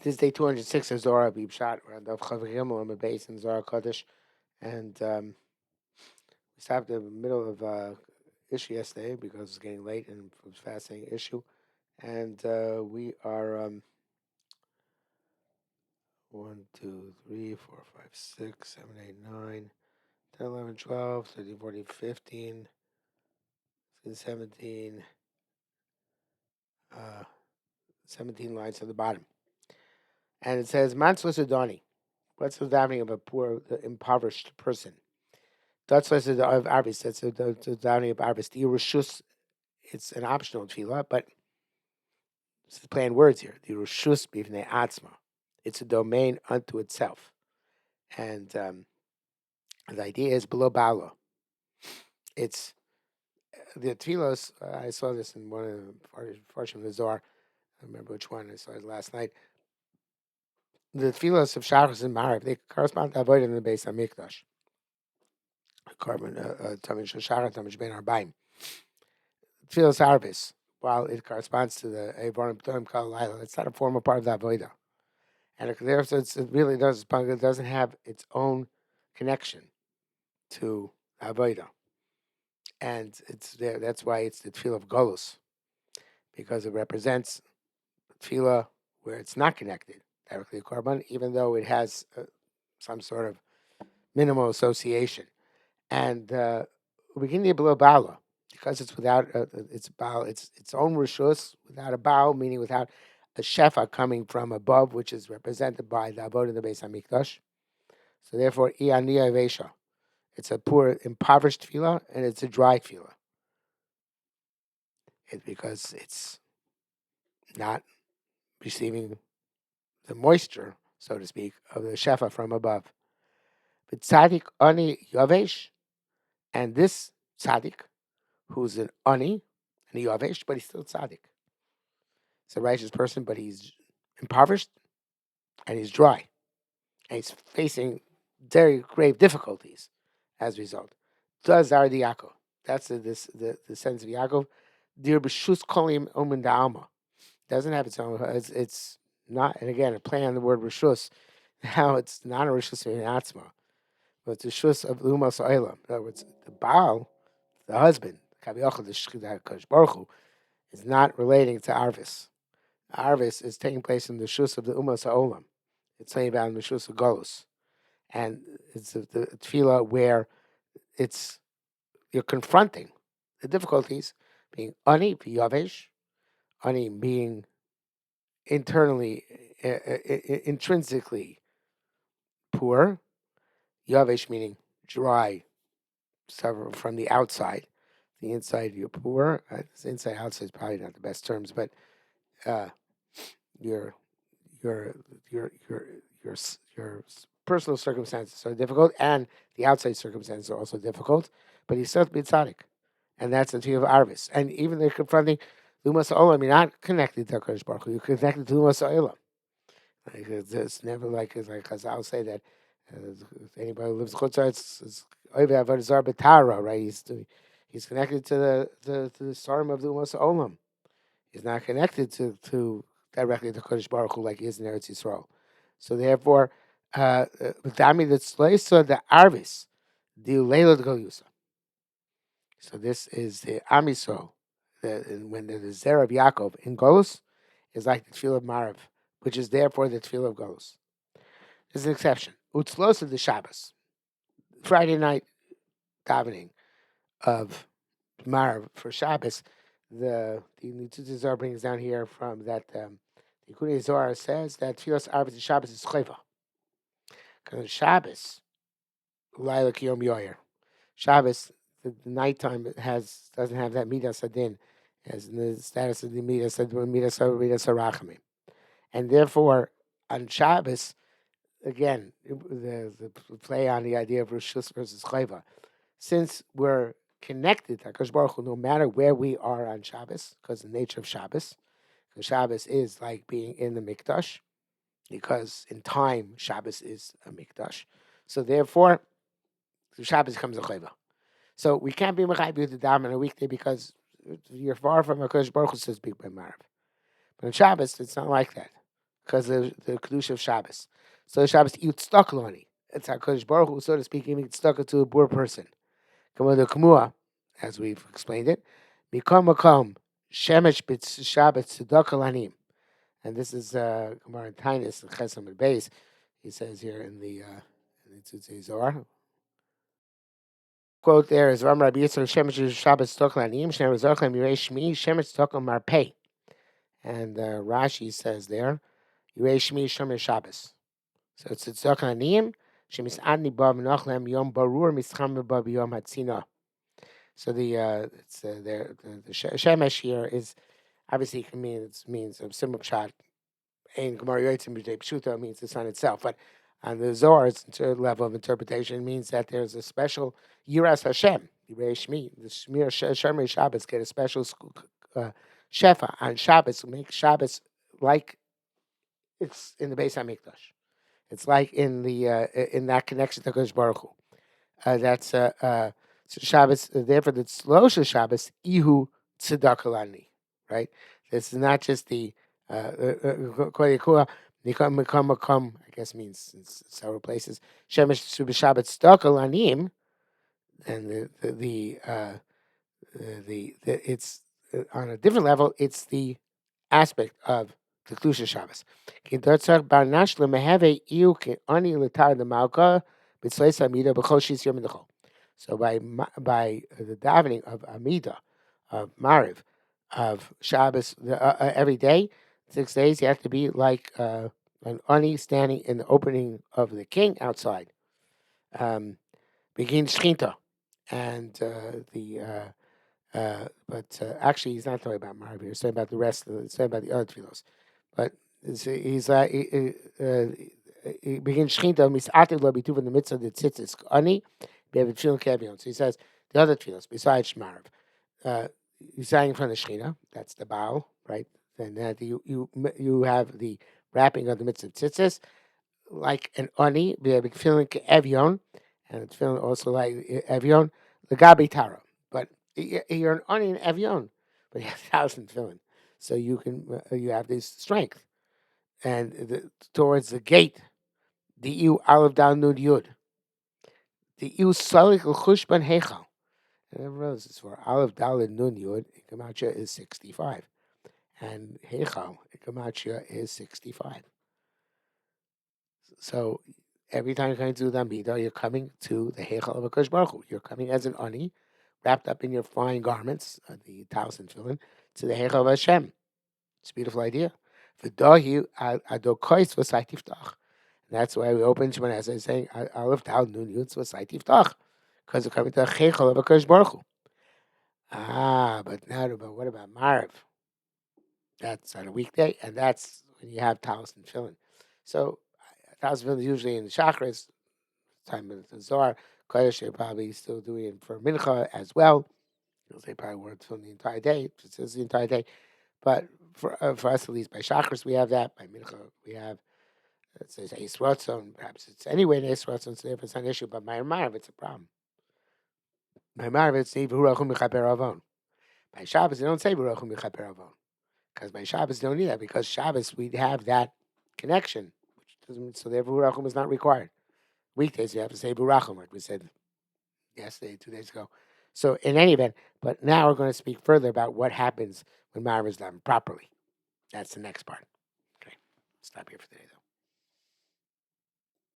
This is day 206 of Zohar Pshat. We're on the Hikel on the base in Zohar Kodesh, and we stopped in the middle of issue yesterday because it's getting late and it was a fascinating issue, and we are 1, 2, 3, 4, 5, 6, 7, 8, 9, 10, 11, 12, 13, 14, 15, 16, 17, 17 lines to the bottom, and it says Matzvah Doni. What's the davening of a poor, impoverished person? That's what it of Arvis. That's the davening of Arvis. The Yerushus, it's an optional tefillah, but this is playing words here. The Yerushus b'vnei atzma. It's a domain unto itself, and the idea is below Bala. It's the tefillos. I saw this in one of the Farshim of the Zohar. I remember which one I saw it last night. The tefillos of Shabbos and Marav, they correspond to avoid in the base of Mikdash. Carbon Tamid Shachar, Tamid Ben Arbaim. Tefillos Arvis, while it corresponds to the Evorim P'toim Kal Laila, it's not a formal part of the Avodah. And therefore, it really doesn't have its own connection to Avodah. And it's there. That's why it's the Tefillah of Golus, because it represents Tefillah where it's not connected directly to Korban, even though it has some sort of minimal association. And we can need below Bala, because it's without its bow, its own rishus, without a bow, meaning without a shefa coming from above, which is represented by the avod in the Beis Hamikdash. So therefore, ianiya vesha, it's a poor, impoverished tefillah, and it's a dry tefillah. It's because it's not receiving the moisture, so to speak, of the shefa from above. But tzaddik ani yavesh, and this tzaddik, who's an ani, and yavesh, but he's still tzaddik. He's a righteous person, but he's impoverished and he's dry. And he's facing very grave difficulties as a result. Does Zar di Yaakov. That's the sense of Yaakov. Dir b'shus kolim omen da'alma. Doesn't have its own. It's not, and again, a play on the word rishus. Now it's not a rishus in atzma, but it's a rishus of lumas oilam. In other words, the Baal, the husband, Kaviyachal, the Shchida Baruch Hu, is not relating to Arvis. Arvis is taking place in the Shus of the Umas Ha'olam. It's saying about the Shus of Golus. And it's the tefillah where you're confronting the difficulties, being ani, yavesh, ani being internally, intrinsically poor, yavesh meaning dry, suffer from the outside. The inside you're poor. Inside outside is probably not the best terms, but your personal circumstances are difficult, and the outside circumstances are also difficult. But he's still to be tzaddik, and that's the tefillah of Arvis. And even they're confronting Lumas Olam. You're not connected to Hakadosh Baruch Hu. You're connected to Lumas Olam. Like, it's never like I'll say that if anybody who lives in Chutzah, it's Oivei Avodah Zarah B'Tara, right? He's connected to the Sarim of the Lumas Olam. He's not connected to directly to Kodesh Baruch Hu like he is in Eretz Yisrael. So therefore, Dami the Arvis, the Leila de Goyusa. So this is the Amisol, when the Zer of Yaakov in Golus is like the Tefillah of Marav, which is therefore the Tefillah of Golus. There's an exception. Utzlos of the Shabbos, Friday night davening of Marav for Shabbos. The Nitzutz Zohar brings down here from that the Yekudei Zohar says that Tfilas Arvis Shabbos is chayva. Because Shabbos, Laila Kiyom Yoyer. Shabbos, the nighttime doesn't have that midas adin as in the status of the midas harachamim, and therefore on Shabbos, again, the play on the idea of rishus versus chayva, since we're connected to HaKadosh Baruch Hu no matter where we are on Shabbos, because the nature of Shabbos, because Shabbos is like being in the Mikdash, because in time Shabbos is a Mikdash, so therefore Shabbos becomes a chayva. So we can't be mechayv with the dam on a weekday because you're far from HaKadosh Baruch Hu says big by Marav. But on Shabbos it's not like that. because of the kedusha of Shabbos. So Shabbos yutztakloni. It's HaKadosh Baruch Hu, so to speak, giving tzedakah to a poor person. Come on, the Kamua, as we've explained it, Mikom Makom Shemesh B'Tz Shabbos Tzedakah Lanim. And this is Gemara in Tainus, Chesam and Beis. He says here in the Tzutzi Zohar. Quote there is Ram Rabbi Yitzchak Shemesh Shabbos Tzedakah Lanim Shem Zachem Yirei Shmi Shemesh Tzedakah Marpei. And Rashi says there, Yirei Shmi Shemesh Shabbos. So it's Tzedakah Lanim Shemis Adni Bav Menachem Yom Barur Mischam Bav Yom Hatzina. So the shemesh here is obviously means a simple pshat. Ein Gemara Yotzim B'Dei Pshuta means the sun itself, but on the Zohar's level of interpretation means that there's a special Yiras Hashem, Yirei Shmi. The Shmir Shomer Shabbos get a special shefa on Shabbos, make Shabbos like it's in the Beis Hamikdash. It's like in in that connection to Kodesh Baruch Hu. That's Shabbos. Therefore, the Tzlosha Shabbos Ihu Tzedakalani. Right. This is not just the Koyekua Nikom. I guess means in several places. Shemesh Subashabbat Tzedakalanim, and the it's on a different level. It's the aspect of the Kedusha Shabbos. So by the davening of Amida, of Mariv, of Shabbos every day, 6 days, you have to be like an ani standing in the opening of the king outside. Begin Shchinta. And but actually, he's not talking about Mariv here. He's talking about the rest of he's talking about the other tefillos. But he's he begins Shchinta, Misativ Lo Bituv in the midst of the tzitzis. Ani, Be'evet Tefillin Kevion. So he says the other tefillos, besides Mariv. You're saying from the Shechina, that's the Baal, right? Then you have the wrapping of the mitzvah tzitzis, like an oni, feeling evion, and it's feeling also like evion, the gabi tara. But you're an oni and evion, but you have 1,000 filling, so you can you have this strength, and towards the gate, the iu olive down nud yud, the iu salik l'chushban heichal. And everyone knows this for Aleph Daled Nun Yud, Gematria is 65. And Heichal, Gematria is 65. So every time you're coming to the Amida, you're coming to the Heichal of HaKadosh Baruch Hu. You're coming as an Ani, wrapped up in your fine garments, the Talis and Tefillin, to the Heichal of Hashem. It's a beautiful idea. V'dahi adokois v'sai tiftach. That's why we open Shemana as I saying Aleph Daled Nun Yud v'sai tiftach. Because you're coming to the Heichal of HaKadosh Baruch Hu. But what about Mariv? That's on a weekday, and that's when you have Talis and Tefillin. So Talis and Tefillin is usually in the Chakras, time of the Zohar. Kodesh, they're probably still doing it for Mincha as well, because they probably weren't filling the entire day. It says the entire day. But for us, at least, by Chakras, we have that. By Mincha, we have, it says Eis Ratzon. Perhaps it's anyway in Eis Ratzon, so therefore it's not an issue. But by Mariv, it's a problem. By Mariv, it's V'hurachum Mechaper Avon. By Shabbos, they don't say V'hurachum Mechaper Avon. Because by Shabbos, you don't need that. Because Shabbos, we have that connection. Which doesn't, so therefore, V'hurachum is not required. Weekdays, you have to say V'hurachum, like we said yesterday, 2 days ago. So in any event, but now we're going to speak further about what happens when Mariv is done properly. That's the next part. Okay, stop here for today, though.